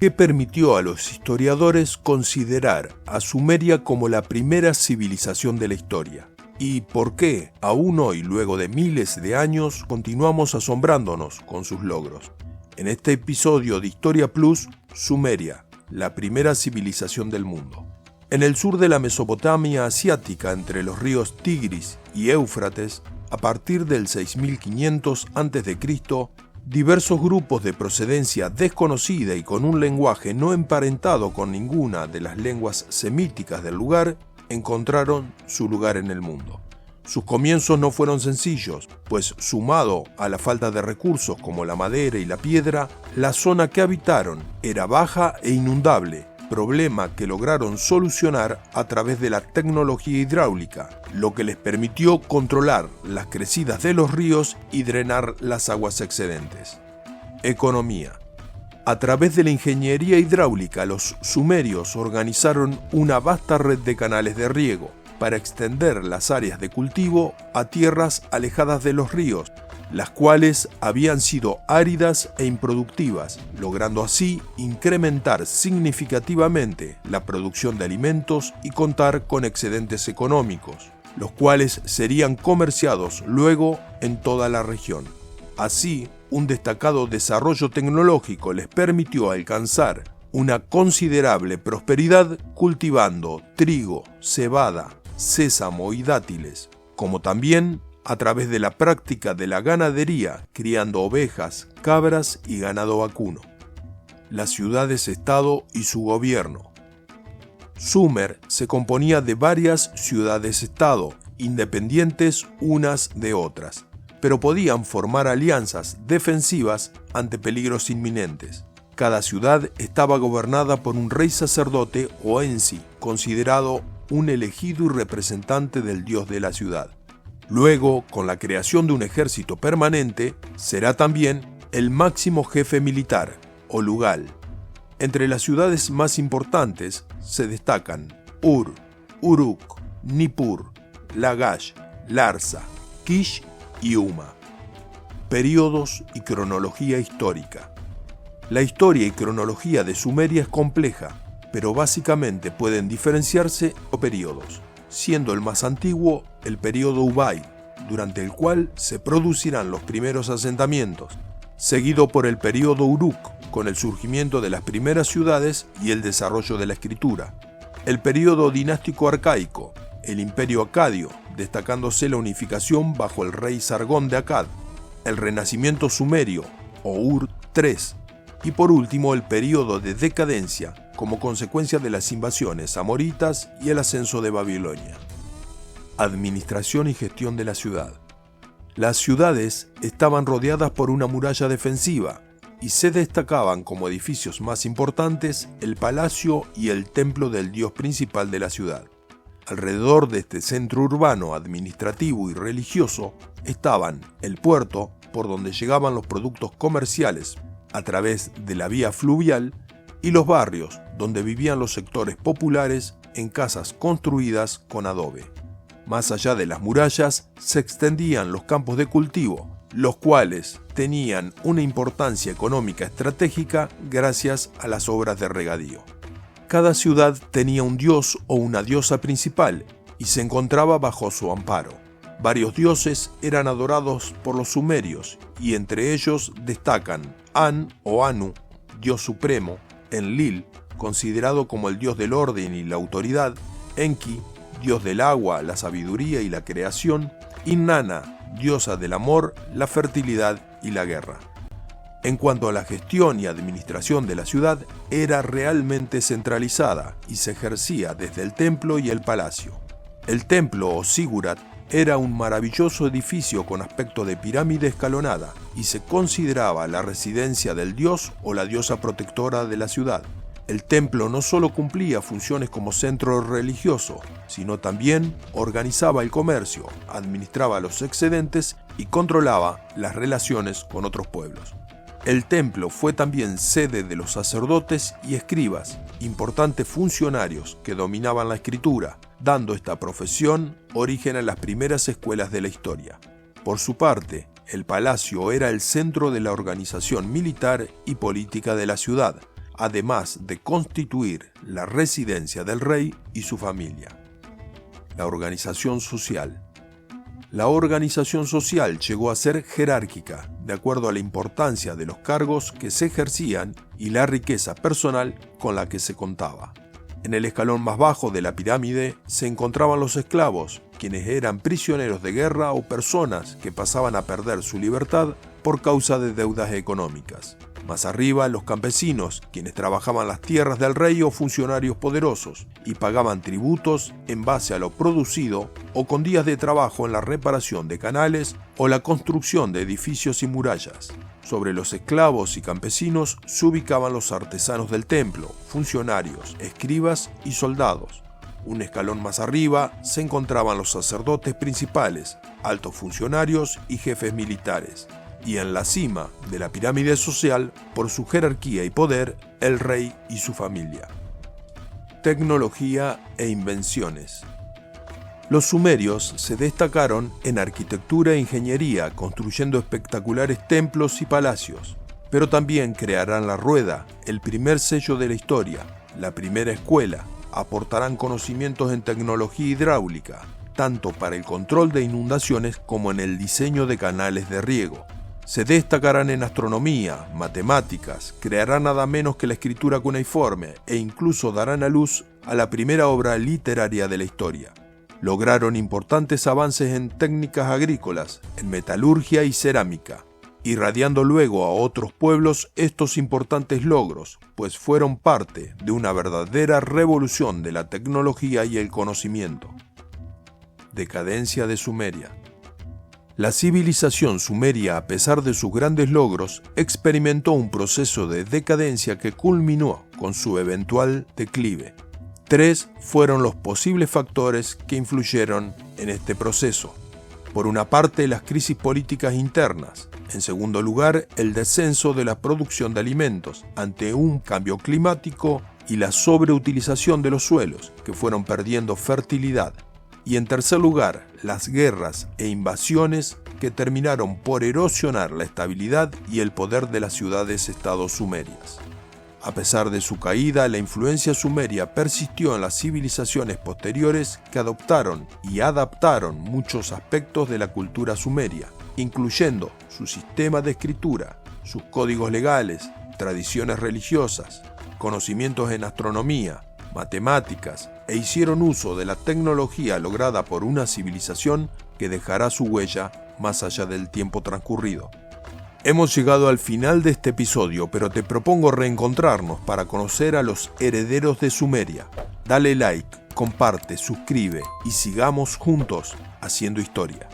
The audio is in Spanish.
que permitió a los historiadores considerar a Sumeria como la primera civilización de la historia. ¿Y por qué, aún hoy, luego de miles de años, continuamos asombrándonos con sus logros? En este episodio de Historia Plus, Sumeria, la primera civilización del mundo. En el sur de la Mesopotamia asiática, entre los ríos Tigris y Éufrates, a partir del 6500 a.C., diversos grupos de procedencia desconocida y con un lenguaje no emparentado con ninguna de las lenguas semíticas del lugar, encontraron su lugar en el mundo. Sus comienzos no fueron sencillos, pues sumado a la falta de recursos como la madera y la piedra, la zona que habitaron era baja e inundable, problema que lograron solucionar a través de la tecnología hidráulica, lo que les permitió controlar las crecidas de los ríos y drenar las aguas excedentes. Economía. A través de la ingeniería hidráulica, los sumerios organizaron una vasta red de canales de riego para extender las áreas de cultivo a tierras alejadas de los ríos, las cuales habían sido áridas e improductivas, logrando así incrementar significativamente la producción de alimentos y contar con excedentes económicos, los cuales serían comerciados luego en toda la región. Así, un destacado desarrollo tecnológico les permitió alcanzar una considerable prosperidad cultivando trigo, cebada, sésamo y dátiles, como también a través de la práctica de la ganadería, criando ovejas, cabras y ganado vacuno. Las ciudades-estado y su gobierno. Sumer se componía de varias ciudades-estado, independientes unas de otras, pero podían formar alianzas defensivas ante peligros inminentes. Cada ciudad estaba gobernada por un rey sacerdote o ensi, considerado un elegido y representante del dios de la ciudad. Luego, con la creación de un ejército permanente, será también el máximo jefe militar, o lugal. Entre las ciudades más importantes se destacan Ur, Uruk, Nippur, Lagash, Larsa, Kish y Huma. Períodos y cronología histórica. La historia y cronología de Sumeria es compleja, pero básicamente pueden diferenciarse por períodos, siendo el más antiguo el período Ubaid, durante el cual se producirán los primeros asentamientos, seguido por el período Uruk, con el surgimiento de las primeras ciudades y el desarrollo de la escritura, el período dinástico arcaico, el imperio acadio, destacándose la unificación bajo el rey Sargón de Akkad, el renacimiento sumerio, o Ur III, y por último el período de decadencia, como consecuencia de las invasiones amoritas y el ascenso de Babilonia. Administración y gestión de la ciudad. Las ciudades estaban rodeadas por una muralla defensiva y se destacaban como edificios más importantes el palacio y el templo del dios principal de la ciudad. Alrededor de este centro urbano, administrativo y religioso estaban el puerto, por donde llegaban los productos comerciales a través de la vía fluvial, y los barrios, donde vivían los sectores populares en casas construidas con adobe. Más allá de las murallas se extendían los campos de cultivo, los cuales tenían una importancia económica estratégica gracias a las obras de regadío. Cada ciudad tenía un dios o una diosa principal y se encontraba bajo su amparo. Varios dioses eran adorados por los sumerios y entre ellos destacan An o Anu, dios supremo, Enlil, considerado como el dios del orden y la autoridad, Enki, dios del agua, la sabiduría y la creación, y Nana, diosa del amor, la fertilidad y la guerra. En cuanto a la gestión y administración de la ciudad, era realmente centralizada y se ejercía desde el templo y el palacio. El templo o zigurat era un maravilloso edificio con aspecto de pirámide escalonada y se consideraba la residencia del dios o la diosa protectora de la ciudad. El templo no solo cumplía funciones como centro religioso, sino también organizaba el comercio, administraba los excedentes y controlaba las relaciones con otros pueblos. El templo fue también sede de los sacerdotes y escribas, importantes funcionarios que dominaban la escritura, dando esta profesión origen a las primeras escuelas de la historia. Por su parte, el palacio era el centro de la organización militar y política de la ciudad, además de constituir la residencia del rey y su familia. La organización social. La organización social llegó a ser jerárquica, de acuerdo a la importancia de los cargos que se ejercían y la riqueza personal con la que se contaba. En el escalón más bajo de la pirámide se encontraban los esclavos, quienes eran prisioneros de guerra o personas que pasaban a perder su libertad por causa de deudas económicas. Más arriba, los campesinos, quienes trabajaban las tierras del rey o funcionarios poderosos y pagaban tributos en base a lo producido o con días de trabajo en la reparación de canales o la construcción de edificios y murallas. Sobre los esclavos y campesinos se ubicaban los artesanos del templo, funcionarios, escribas y soldados. Un escalón más arriba se encontraban los sacerdotes principales, altos funcionarios y jefes militares. Y en la cima de la pirámide social, por su jerarquía y poder, el rey y su familia. Tecnología e invenciones. Los sumerios se destacaron en arquitectura e ingeniería, construyendo espectaculares templos y palacios, pero también crearán la rueda, el primer sello de la historia, la primera escuela, aportarán conocimientos en tecnología hidráulica, tanto para el control de inundaciones como en el diseño de canales de riego. Se destacarán en astronomía, matemáticas, crearán nada menos que la escritura cuneiforme e incluso darán a luz a la primera obra literaria de la historia. Lograron importantes avances en técnicas agrícolas, en metalurgia y cerámica, irradiando luego a otros pueblos estos importantes logros, pues fueron parte de una verdadera revolución de la tecnología y el conocimiento. Decadencia de Sumeria. La civilización sumeria, a pesar de sus grandes logros, experimentó un proceso de decadencia que culminó con su eventual declive. 3 fueron los posibles factores que influyeron en este proceso. Por una parte, las crisis políticas internas. En segundo lugar, el descenso de la producción de alimentos ante un cambio climático y la sobreutilización de los suelos, que fueron perdiendo fertilidad. Y en tercer lugar, las guerras e invasiones que terminaron por erosionar la estabilidad y el poder de las ciudades-estado sumerias. A pesar de su caída, la influencia sumeria persistió en las civilizaciones posteriores que adoptaron y adaptaron muchos aspectos de la cultura sumeria, incluyendo su sistema de escritura, sus códigos legales, tradiciones religiosas, conocimientos en astronomía, matemáticas, e hicieron uso de la tecnología lograda por una civilización que dejará su huella más allá del tiempo transcurrido. Hemos llegado al final de este episodio, pero te propongo reencontrarnos para conocer a los herederos de Sumeria. Dale like, comparte, suscribe y sigamos juntos haciendo historia.